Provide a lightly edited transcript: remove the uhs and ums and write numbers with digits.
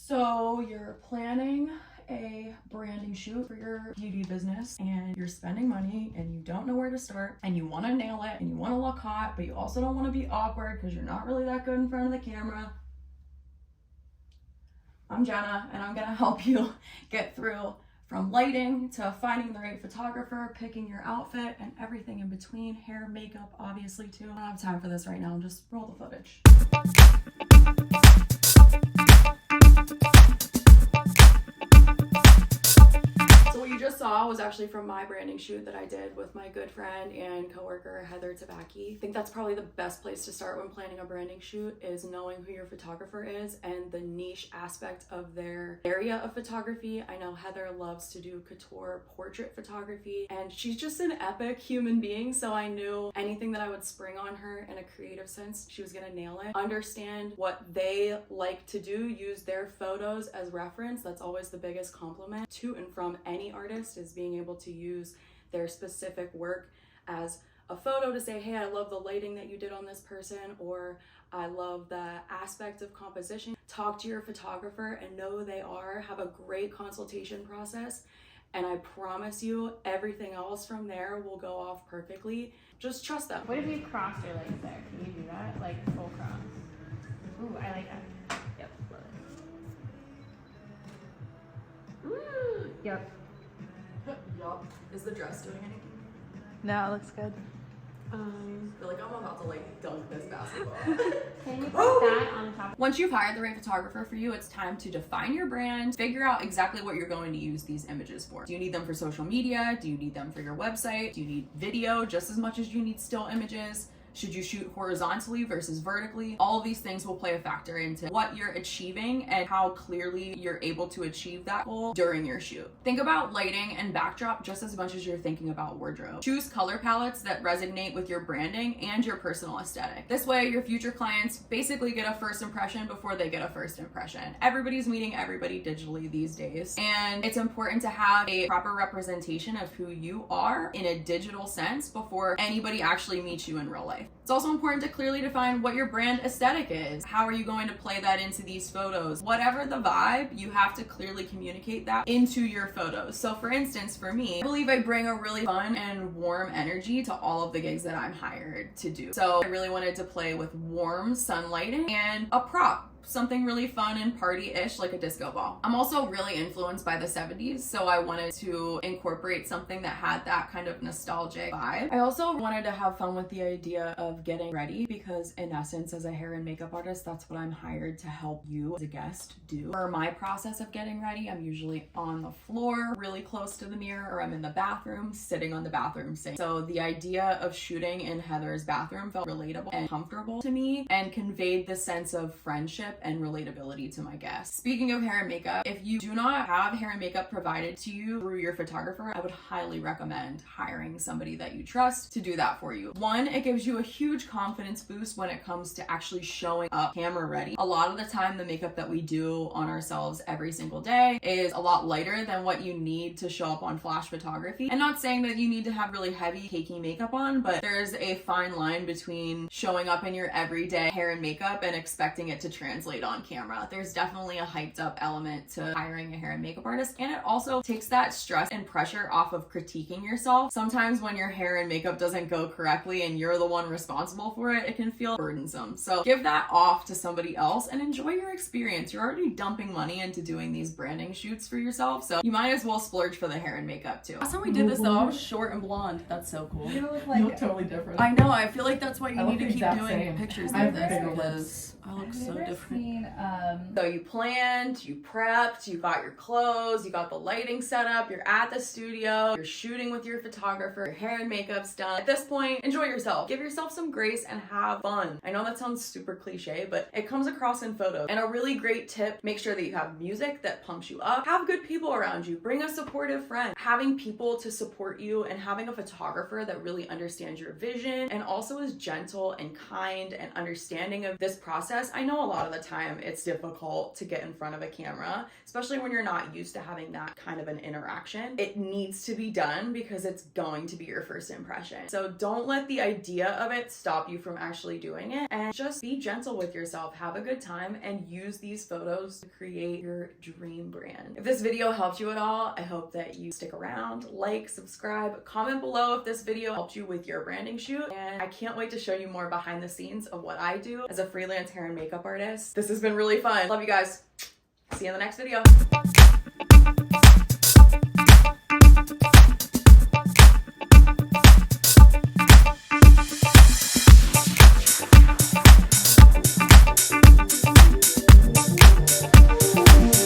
So you're planning a branding shoot for your beauty business and you're spending money and you don't know where to start and you want to nail it and you want to look hot, but you also don't want to be awkward because you're not really that good in front of the camera. I'm Jenna and I'm going to help you get through from lighting to finding the right photographer, picking your outfit, and everything in between. Hair, makeup, obviously too. I don't have time for this right now. Just roll the footage. So what you just saw was actually from my branding shoot that I did with my good friend and coworker Heather Tabacki. I think that's probably the best place to start when planning a branding shoot, is knowing who your photographer is and the niche aspect of their area of photography. I know Heather loves to do couture portrait photography and she's just an epic human being, so I knew anything that I would spring on her in a creative sense, she was gonna nail it. Understand what they like to do, use their photos as reference. That's always the biggest compliment to and from any artist, is being able to use their specific work as a photo to say, hey, I love the lighting that you did on this person, or I love the aspect of composition. Talk to your photographer and know who they are. Have a great consultation process, and I promise you everything else from there will go off perfectly. Just trust them. What if you cross your legs there? Can you do that? Like full cross. Ooh, I like that. Yep, love it. Ooh, yep. Yup. Is the dress doing anything? No, it looks good. I feel like I'm about to dunk this basketball. Can you put that on top? Once you've hired the right photographer for you, it's time to define your brand, figure out exactly what you're going to use these images for. Do you need them for social media? Do you need them for your website? Do you need video just as much as you need still images? Should you shoot horizontally versus vertically? All of these things will play a factor into what you're achieving and how clearly you're able to achieve that goal during your shoot. Think about lighting and backdrop just as much as you're thinking about wardrobe. Choose color palettes that resonate with your branding and your personal aesthetic. This way, your future clients basically get a first impression before they get a first impression. Everybody's meeting everybody digitally these days, and it's important to have a proper representation of who you are in a digital sense before anybody actually meets you in real life. It's also important to clearly define what your brand aesthetic is. How are you going to play that into these photos? Whatever the vibe, you have to clearly communicate that into your photos. So for instance, for me, I believe I bring a really fun and warm energy to all of the gigs that I'm hired to do. So I really wanted to play with warm sun lighting and a prop. Something really fun and party-ish, like a disco ball. I'm also really influenced by the 70s, so I wanted to incorporate something that had that kind of nostalgic vibe. I also wanted to have fun with the idea of getting ready, because in essence, as a hair and makeup artist, that's what I'm hired to help you as a guest do. For my process of getting ready, I'm usually on the floor, really close to the mirror, or I'm in the bathroom, sitting on the bathroom sink. So the idea of shooting in Heather's bathroom felt relatable and comfortable to me, and conveyed the sense of friendship and relatability to my guests. Speaking of hair and makeup, if you do not have hair and makeup provided to you through your photographer, I would highly recommend hiring somebody that you trust to do that for you. One, it gives you a huge confidence boost when it comes to actually showing up camera ready. A lot of the time, the makeup that we do on ourselves every single day is a lot lighter than what you need to show up on flash photography. And not saying that you need to have really heavy, cakey makeup on, but there's a fine line between showing up in your everyday hair and makeup and expecting it to translate on camera. There's definitely a hyped up element to hiring a hair and makeup artist, and it also takes that stress and pressure off of critiquing yourself. Sometimes when your hair and makeup doesn't go correctly and you're the one responsible for it, it can feel burdensome. So give that off to somebody else and enjoy your experience. You're already dumping money into doing these branding shoots for yourself, so you might as well splurge for the hair and makeup too. Last time we did this though, I was short and blonde. That's so cool. You look totally different. I know, I feel like that's why you need to keep doing same. pictures I like have this, bigger because I look so different. Seen, So you planned, you prepped, you got your clothes, you got the lighting set up, you're at the studio, you're shooting with your photographer, your hair and makeup's done. At this point, enjoy yourself. Give yourself some grace and have fun. I know that sounds super cliche, but it comes across in photos. And a really great tip, make sure that you have music that pumps you up. Have good people around you. Bring a supportive friend. Having people to support you and having a photographer that really understands your vision and also is gentle and kind and understanding of this process. I know a lot of the the time it's difficult to get in front of a camera, especially when you're not used to having that kind of an interaction. It needs to be done because it's going to be your first impression. So don't let the idea of it stop you from actually doing it, and just be gentle with yourself, have a good time, and use these photos to create your dream brand. If this video helped you at all, I hope that you stick around, like, subscribe, comment below if this video helped you with your branding shoot, and I can't wait to show you more behind the scenes of what I do as a freelance hair and makeup artist. This has been really fun. Love you guys. See you in the next video.